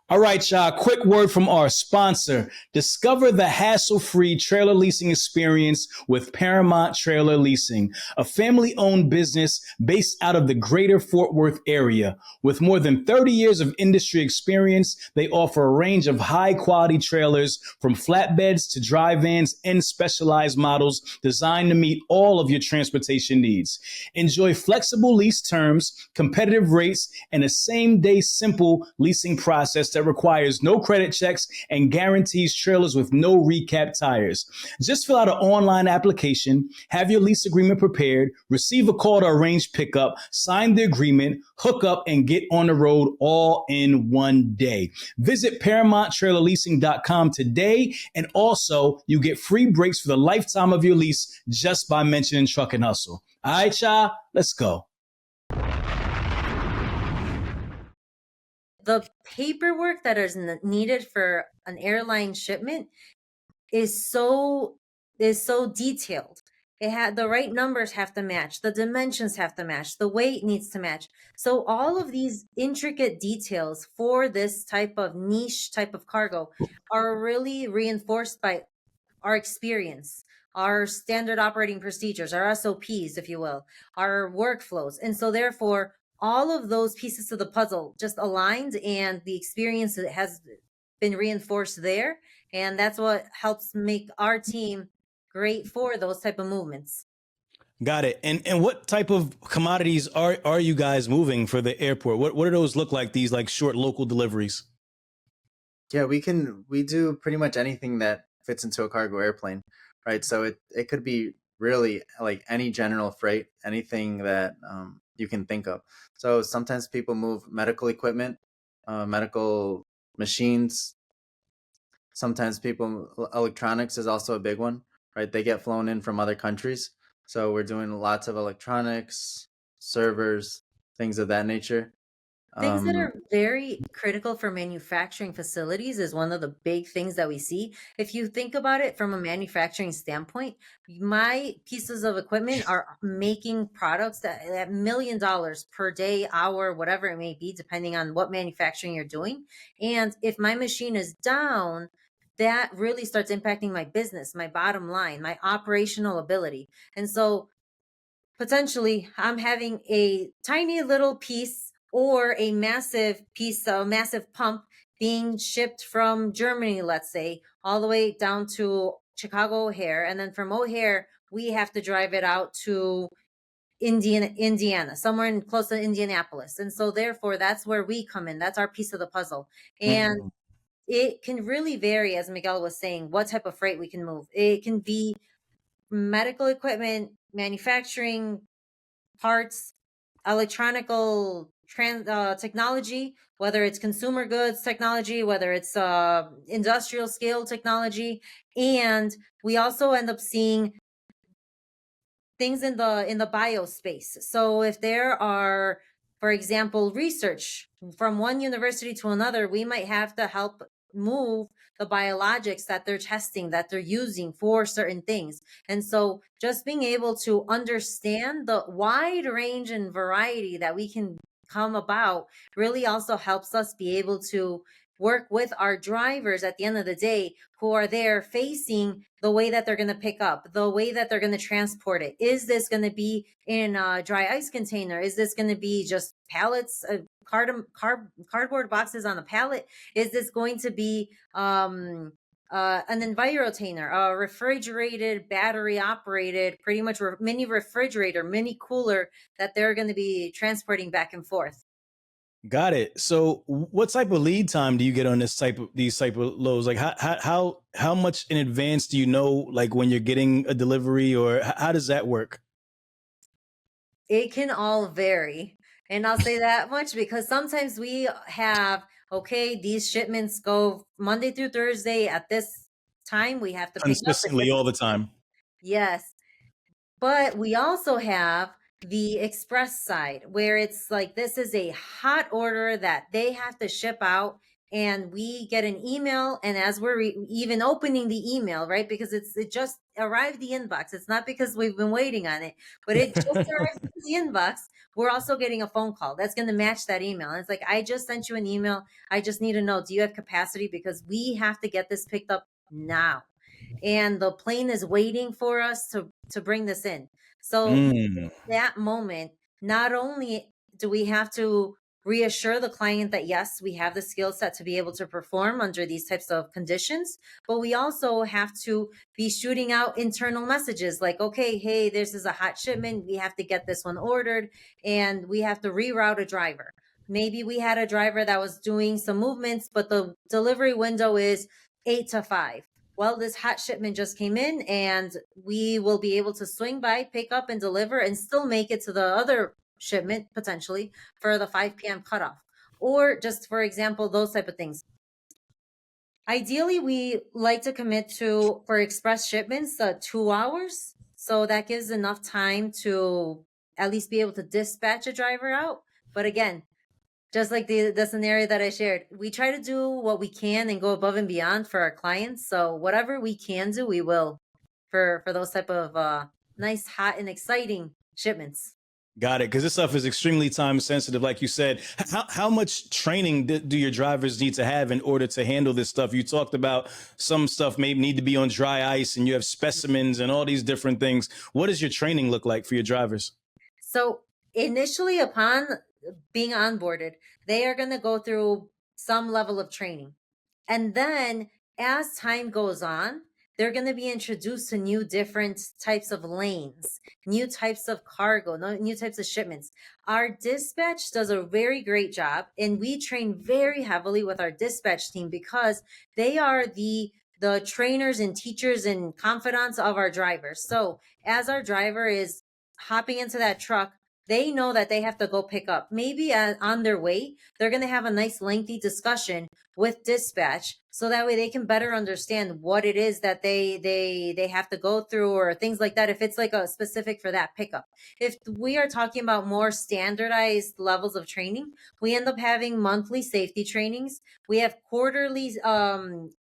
All right, y'all. Quick word from our sponsor. Discover the hassle-free trailer leasing experience with Paramount Trailer Leasing, a family-owned business based out of the greater Fort Worth area. With more than 30 years of industry experience, they offer a range of high-quality trailers from flatbeds to dry vans and specialized models designed to meet all of your transportation needs. Enjoy flexible lease terms, competitive rates, and a same-day simple leasing process that requires no credit checks and guarantees trailers with no recap tires. Just fill out an online application, have your lease agreement prepared, receive a call to arrange pickup, sign the agreement, hook up, and get on the road all in one day. Visit ParamountTrailerLeasing.com today, and also you get free breaks for the lifetime of your lease just by mentioning Truck and Hustle. All right, y'all, let's go. The paperwork that is needed for an airline shipment is so detailed. The right numbers have to match, the dimensions have to match, the weight needs to match. So all of these intricate details for this type of niche type of cargo are really reinforced by our experience, our standard operating procedures, our SOPs, if you will, our workflows. And so therefore, all of those pieces of the puzzle just aligned, and the experience that has been reinforced there. And that's what helps make our team great for those type of movements. Got it. And what type of commodities are you guys moving for the airport? What do those look like? These like short local deliveries? Yeah, we do pretty much anything that fits into a cargo airplane, right? So it could be really like any general freight, anything that you can think of. So sometimes people move medical equipment, medical machines. Sometimes electronics is also a big one, right? They get flown in from other countries. So we're doing lots of electronics, servers, things of that nature. Things that are very critical for manufacturing facilities is one of the big things that we see. If you think about it from a manufacturing standpoint, my pieces of equipment are making products that at $1 million per day, hour, whatever it may be, depending on what manufacturing you're doing. And if my machine is down, that really starts impacting my business, my bottom line, my operational ability. And so potentially I'm having a tiny little piece or a massive piece, a massive pump being shipped from Germany, let's say, all the way down to Chicago O'Hare. And then from O'Hare, we have to drive it out to Indiana, somewhere in close to Indianapolis. And so therefore that's where we come in. That's our piece of the puzzle. And it can really vary, as Miguel was saying, what type of freight we can move. It can be medical equipment, manufacturing, parts, electronical technology, whether it's consumer goods technology, whether it's industrial scale technology. And we also end up seeing things in the biospace. So if there are, for example, research from one university to another, we might have to help move the biologics that they're testing, that they're using for certain things. And so just being able to understand the wide range and variety that we can come about really also helps us be able to work with our drivers at the end of the day, who are there facing the way that they're going to pick up, the way that they're going to transport it. Is this going to be in a dry ice container? Is this going to be just pallets, cardboard boxes on a pallet? Is this going to be an envirotainer, a refrigerated, battery operated, pretty much mini refrigerator, mini cooler that they're going to be transporting back and forth? Got it. So, what type of lead time do you get on these type of loads? Like, how much in advance do you know, like when you're getting a delivery, or how does that work? It can all vary, and I'll say that much because sometimes we have, okay, these shipments go Monday through Thursday at this time. We have to pick up at Consistently this. all the time. Yes, but we also have the express side where it's like this is a hot order that they have to ship out and we get an email, and as we're even opening the email, right, because it just arrived the inbox, it's not because we've been waiting on it, but it just arrived in the inbox, we're also getting a phone call that's going to match that email. And it's like, I just sent you an email, I just need to know, do you have capacity, because we have to get this picked up now, and the plane is waiting for us to bring this in. So that moment, not only do we have to reassure the client that yes, we have the skill set to be able to perform under these types of conditions, but we also have to be shooting out internal messages like, okay, hey, this is a hot shipment, we have to get this one ordered, and we have to reroute a driver. Maybe we had a driver that was doing some movements, but the delivery window is 8 to 5. Well, this hot shipment just came in, and we will be able to swing by, pick up, and deliver, and still make it to the other shipment potentially for the 5 p.m. cutoff. Or just, for example, those type of things. Ideally, we like to commit to, for express shipments, 2 hours. So that gives enough time to at least be able to dispatch a driver out. But again, just like the scenario that I shared, we try to do what we can and go above and beyond for our clients. So whatever we can do, we will for those type of nice, hot, and exciting shipments. Got it. Because this stuff is extremely time sensitive. Like you said, how much training do your drivers need to have in order to handle this stuff? You talked about some stuff may need to be on dry ice, and you have specimens and all these different things. What does your training look like for your drivers? So initially, upon being onboarded, they are going to go through some level of training. And then as time goes on, they're going to be introduced to new different types of lanes, new types of cargo, new types of shipments. Our dispatch does a very great job, and we train very heavily with our dispatch team because they are the trainers and teachers and confidants of our drivers. So as our driver is hopping into that truck, they know that they have to go pick up. Maybe on their way, they're going to have a nice lengthy discussion with dispatch, so that way they can better understand what it is that they have to go through, or things like that, if it's like a specific for that pickup. If we are talking about more standardized levels of training, we end up having monthly safety trainings. We have quarterly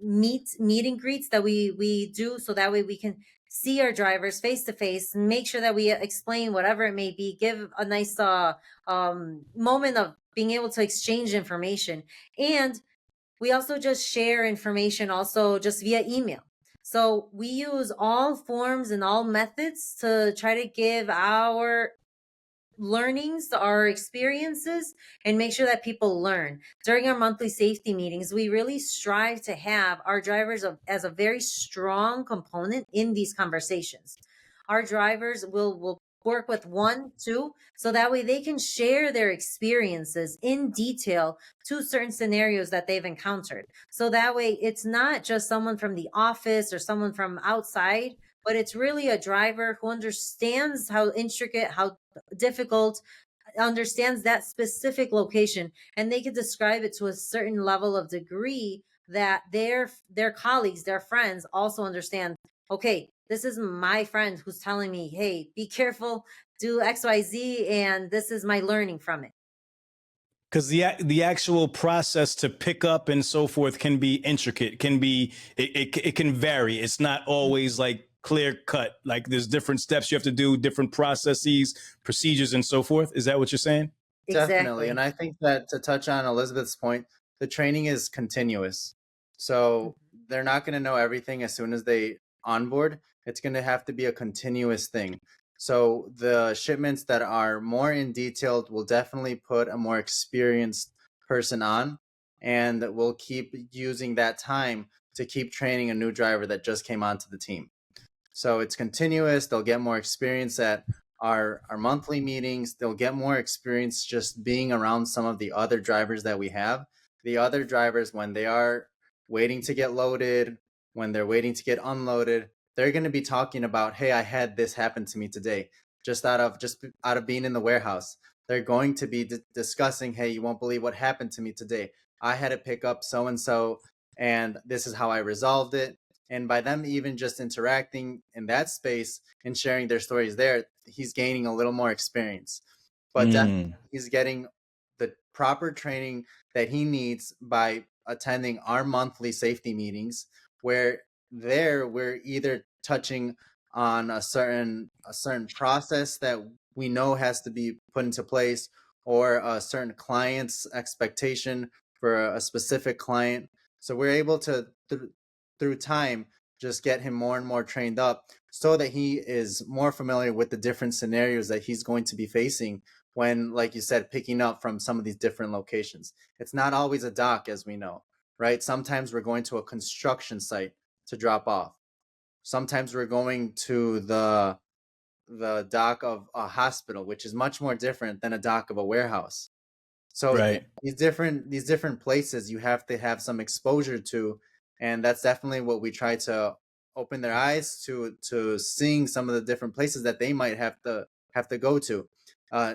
meet and greets that we do, so that way we can see our drivers face to face, make sure that we explain whatever it may be, give a nice moment of being able to exchange information. And we also just share information also just via email. So we use all forms and all methods to try to give our learnings, our experiences, and make sure that people learn. During our monthly safety meetings, we really strive to have our drivers as a very strong component in these conversations. Our drivers will work with 1, 2, so that way they can share their experiences in detail to certain scenarios that they've encountered. So that way it's not just someone from the office or someone from outside, but it's really a driver who understands how intricate, how difficult, understands that specific location, and they can describe it to a certain level of degree that their colleagues, their friends also understand. Okay, this is my friend who's telling me, hey, be careful, do XYZ, and this is my learning from it. Because the actual process to pick up and so forth can be intricate, can be it can vary. It's not always like clear cut. Like there's different steps you have to do, different processes, procedures, and so forth. Is that what you're saying? Definitely. Exactly. And I think that, to touch on Elizabeth's point, the training is continuous. So they're not going to know everything as soon as they onboard. It's going to have to be a continuous thing. So the shipments that are more in detailed will definitely put a more experienced person on, and we'll keep using that time to keep training a new driver that just came onto the team. So it's continuous. They'll get more experience at our monthly meetings. They'll get more experience just being around some of the other drivers that we have. The other drivers, when they are waiting to get loaded, when they're waiting to get unloaded, they're going to be talking about, hey, I had this happen to me today, just out of being in the warehouse. They're going to be discussing, hey, you won't believe what happened to me today. I had to pick up so and so, and this is how I resolved it. And by them even just interacting in that space and sharing their stories there, he's gaining a little more experience. But definitely he's getting the proper training that he needs by attending our monthly safety meetings, where there we're either touching on a certain process that we know has to be put into place, or a certain client's expectation for a specific client. So we're able to through time just get him more and more trained up, so that he is more familiar with the different scenarios that he's going to be facing when, like you said, picking up from some of these different locations. It's not always a dock, as we know, right? Sometimes we're going to a construction site to drop off. Sometimes we're going to the dock of a hospital, which is much more different than a dock of a warehouse. So Right. these different places you have to have some exposure to, and that's definitely what we try to open their eyes to seeing some of the different places that they might have to go to.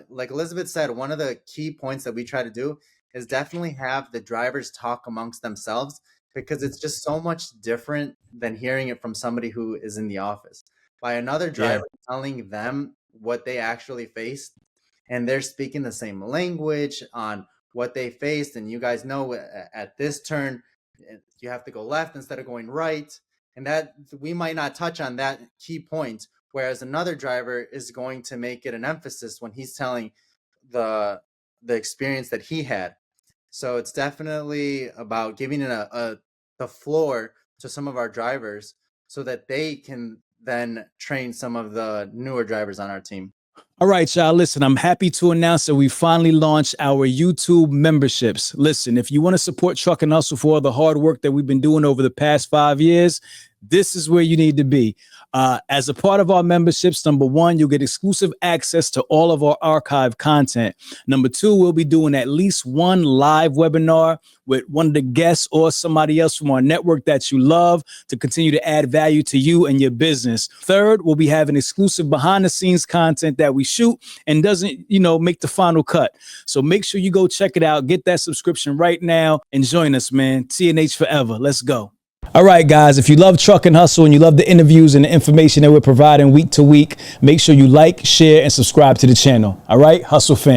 Like Elizabeth said, one of the key points that we try to do is definitely have the drivers talk amongst themselves, because it's just so much different than hearing it from somebody who is in the office. By another driver telling them what they actually faced, and they're speaking the same language on what they faced, and you guys know at this turn you have to go left instead of going right, and that we might not touch on that key point, whereas another driver is going to make it an emphasis when he's telling the experience that he had. So it's definitely about giving it the floor to some of our drivers, so that they can then train some of the newer drivers on our team. All right, y'all. Listen, I'm happy to announce that we finally launched our YouTube memberships. Listen, if you want to support Truck and Hustle for all the hard work that we've been doing over the past 5 years, this is where you need to be. As a part of our memberships, number one, you'll get exclusive access to all of our archive content. Number two, we'll be doing at least one live webinar with one of the guests or somebody else from our network that you love to continue to add value to you and your business. Third, we'll be having exclusive behind the scenes content that we shoot and doesn't, make the final cut. So make sure you go check it out. Get that subscription right now and join us, man. TNH forever. Let's go. All right, guys, if you love Truck and Hustle and you love the interviews and the information that we're providing week to week, make sure you like, share, and subscribe to the channel. All right, Hustle fam.